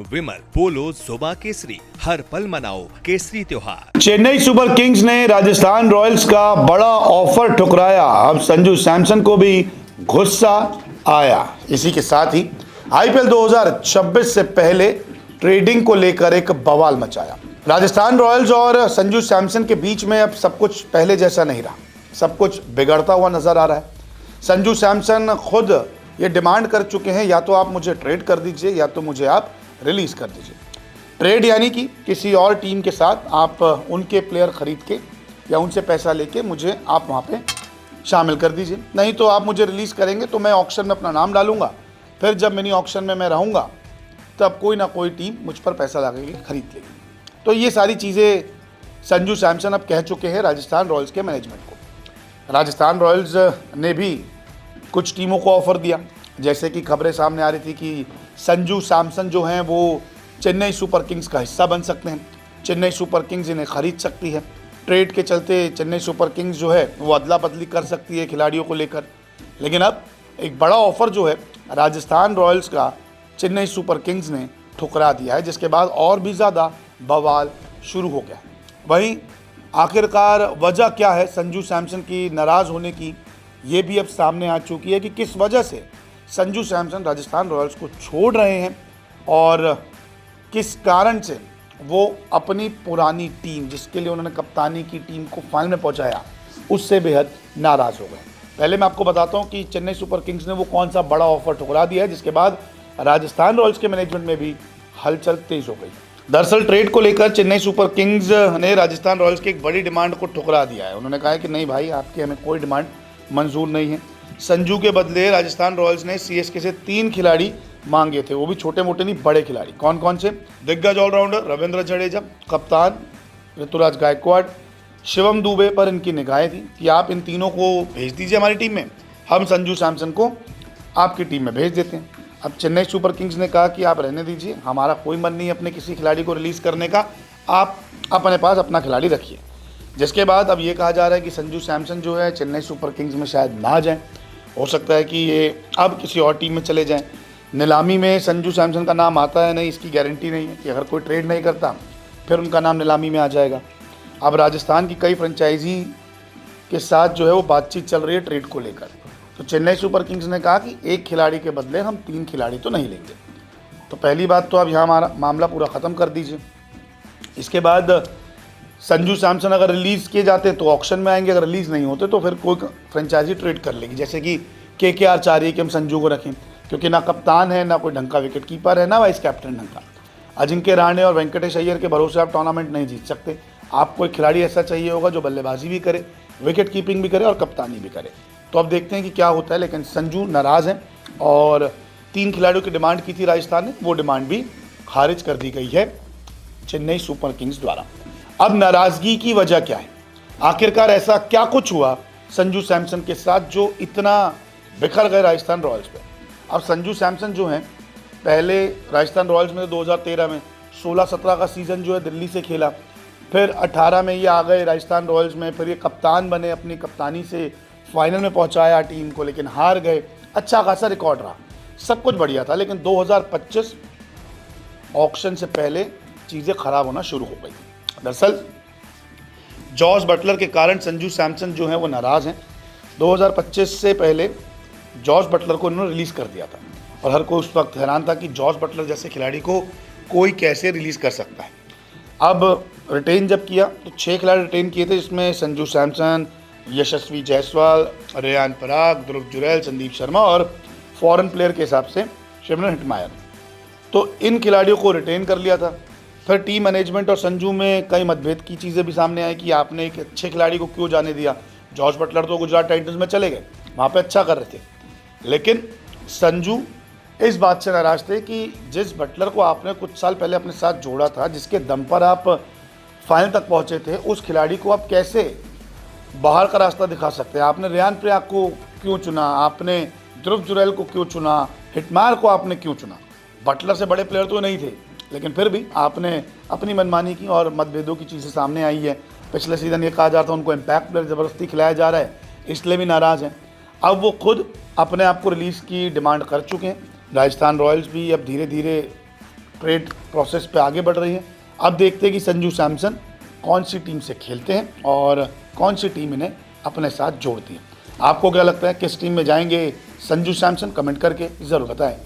विमल, पोलो, जोबा केसरी, हर पल मनाओ केसरी त्योहार। चेन्नई सुपर किंग्स ने राजस्थान रॉयल्स का बड़ा ऑफर ठुकराया। अब संजू सैमसन को भी गुस्सा आया। इसी के साथ ही आईपीएल 2026 से पहले ट्रेडिंग को लेकर एक बवाल मचाया। राजस्थान रॉयल्स और संजू सैमसन के बीच में अब सब कुछ पहले जैसा नहीं रहा, सब कुछ बिगड़ता हुआ नजर आ रहा है। संजू सैमसन खुद ये डिमांड कर चुके हैं, या तो आप मुझे ट्रेड कर दीजिए या तो मुझे आप रिलीज कर दीजिए। ट्रेड यानी कि किसी और टीम के साथ आप उनके प्लेयर खरीद के या उनसे पैसा लेके मुझे आप वहाँ पे शामिल कर दीजिए, नहीं तो आप मुझे रिलीज़ करेंगे तो मैं ऑक्शन में अपना नाम डालूंगा। फिर जब मिनी ऑक्शन में मैं रहूँगा तब कोई ना कोई टीम मुझ पर पैसा लगा के खरीद लेगी। तो ये सारी चीज़ें संजू सैमसन अब कह चुके हैं राजस्थान रॉयल्स के मैनेजमेंट को। राजस्थान रॉयल्स ने भी कुछ टीमों को ऑफ़र दिया, जैसे कि खबरें सामने आ रही थी कि संजू सैमसन जो हैं वो चेन्नई सुपर किंग्स का हिस्सा बन सकते हैं, चेन्नई सुपर किंग्स इन्हें खरीद सकती है। ट्रेड के चलते चेन्नई सुपर किंग्स जो है वो अदला बदली कर सकती है खिलाड़ियों को लेकर। लेकिन अब एक बड़ा ऑफर जो है राजस्थान रॉयल्स का चेन्नई सुपर किंग्स ने ठुकरा दिया है, जिसके बाद और भी ज़्यादा बवाल शुरू हो गया। वहीं आखिरकार वजह क्या है संजू सैमसन की नाराज़ होने की, ये भी अब सामने आ चुकी है कि किस वजह से संजू सैमसन राजस्थान रॉयल्स को छोड़ रहे हैं और किस कारण से वो अपनी पुरानी टीम, जिसके लिए उन्होंने कप्तानी की टीम को फाइनल में पहुंचाया, उससे बेहद नाराज़ हो गए। पहले मैं आपको बताता हूं कि चेन्नई सुपर किंग्स ने वो कौन सा बड़ा ऑफर ठुकरा दिया है, जिसके बाद राजस्थान रॉयल्स के मैनेजमेंट में भी हलचल तेज हो गई। दरअसल ट्रेड को लेकर चेन्नई सुपर किंग्स ने राजस्थान रॉयल्स की एक बड़ी डिमांड को ठुकरा दिया है। उन्होंने कहा है कि नहीं भाई, आपकी हमें कोई डिमांड मंजूर नहीं है। संजू के बदले राजस्थान रॉयल्स ने सीएसके से 3 खिलाड़ी मांगे थे, वो भी छोटे मोटे नहीं, बड़े खिलाड़ी। कौन कौन से? दिग्गज ऑलराउंडर रविंद्र जडेजा, कप्तान ऋतुराज गायकवाड़, शिवम दुबे पर इनकी निगाहें थी कि आप इन तीनों को भेज दीजिए हमारी टीम में, हम संजू सैमसन को आपकी टीम में भेज देते हैं। अब चेन्नई सुपर किंग्स ने कहा कि आप रहने दीजिए, हमारा कोई मन नहीं है अपने किसी खिलाड़ी को रिलीज़ करने का, आप अपने पास अपना खिलाड़ी रखिए। जिसके बाद अब ये कहा जा रहा है कि संजू सैमसन जो है चेन्नई सुपर किंग्स में शायद ना जाएं, हो सकता है कि ये अब किसी और टीम में चले जाएं। नीलामी में संजू सैमसन का नाम आता है नहीं, इसकी गारंटी नहीं है कि अगर कोई ट्रेड नहीं करता फिर उनका नाम नीलामी में आ जाएगा। अब राजस्थान की कई फ्रेंचाइजी के साथ जो है वो बातचीत चल रही है ट्रेड को लेकर। तो चेन्नई सुपर किंग्स ने कहा कि एक खिलाड़ी के बदले हम 3 खिलाड़ी तो नहीं लेंगे। तो पहली बात तो अब यहाँ हमारा मामला पूरा ख़त्म कर दीजिए। इसके बाद संजू सैमसन अगर रिलीज़ किए जाते हैं तो ऑक्शन में आएंगे, अगर रिलीज़ नहीं होते तो फिर कोई फ्रेंचाइजी ट्रेड कर लेगी। जैसे कि केकेआर चाह रही है कि हम संजू को रखें, क्योंकि ना कप्तान है, ना कोई ढंग का विकेट कीपर है, ना वाइस कैप्टन ढंग का। अजिंक्य रहाणे और वेंकटेश अय्यर के भरोसे आप टूर्नामेंट नहीं जीत सकते। आप कोई खिलाड़ी ऐसा चाहिए होगा जो बल्लेबाजी भी करे, विकेट कीपिंग भी करे और कप्तानी भी करे। तो अब देखते हैं कि क्या होता है। लेकिन संजू नाराज़ हैं और 3 खिलाड़ियों की डिमांड की थी राजस्थान ने, वो डिमांड भी खारिज कर दी गई है चेन्नई सुपर किंग्स द्वारा। अब नाराज़गी की वजह क्या है? आखिरकार ऐसा क्या कुछ हुआ संजू सैमसन के साथ जो इतना बिखर गए राजस्थान रॉयल्स पे? अब संजू सैमसन जो हैं, पहले राजस्थान रॉयल्स में 2013 में 16-17 का सीज़न जो है दिल्ली से खेला, फिर 18 में ये आ गए राजस्थान रॉयल्स में, फिर ये कप्तान बने, अपनी कप्तानी से फाइनल में पहुंचाया टीम को, लेकिन हार गए। अच्छा खासा रिकॉर्ड रहा, सब कुछ बढ़िया था, लेकिन 2025 ऑक्शन से पहले चीज़ें ख़राब होना शुरू हो गई। दरअसल जॉस बटलर के कारण संजू सैमसन जो हैं वो नाराज़ हैं। 2025 से पहले जॉस बटलर को इन्होंने रिलीज़ कर दिया था और हर कोई उस वक्त हैरान था कि जॉस बटलर जैसे खिलाड़ी को कोई कैसे रिलीज़ कर सकता है। अब रिटेन जब किया तो 6 खिलाड़ी रिटेन किए थे, जिसमें संजू सैमसन, यशस्वी जायसवाल, रेयान पराग, ध्रुव जुरैल, संदीप शर्मा और फॉरेन प्लेयर के हिसाब से शिमरन हिटमायर। तो इन खिलाड़ियों को रिटेन कर लिया था। फिर टीम मैनेजमेंट और संजू में कई मतभेद की चीज़ें भी सामने आई कि आपने एक अच्छे खिलाड़ी को क्यों जाने दिया। जॉस बटलर तो गुजरात टाइटंस में चले गए, वहाँ पे अच्छा कर रहे थे, लेकिन संजू इस बात से नाराज़ थे कि जिस बटलर को आपने कुछ साल पहले अपने साथ जोड़ा था, जिसके दम पर आप फाइनल तक पहुँचे थे, उस खिलाड़ी को आप कैसे बाहर का रास्ता दिखा सकते हैं? आपने रेयान पराग को क्यों चुना, आपने ध्रुव जुरैल को क्यों चुना, हिटमायर को आपने क्यों चुना? बटलर से बड़े प्लेयर तो नहीं थे, लेकिन फिर भी आपने अपनी मनमानी की और मतभेदों की चीज़ें सामने आई है। पिछले सीज़न ये कहा जा रहा था उनको इम्पैक्ट प्लेयर ज़बरदस्ती खिलाया जा रहा है, इसलिए भी नाराज़ हैं। अब वो खुद अपने आप को रिलीज़ की डिमांड कर चुके हैं। राजस्थान रॉयल्स भी अब धीरे धीरे ट्रेड प्रोसेस पे आगे बढ़ रही है। अब देखते हैं कि संजू सैमसन कौन सी टीम से खेलते हैं और कौन सी टीम इन्हें अपने साथ जोड़ती है। आपको क्या लगता है, किस टीम में जाएंगे संजू सैमसन? कमेंट करके ज़रूर बताएं।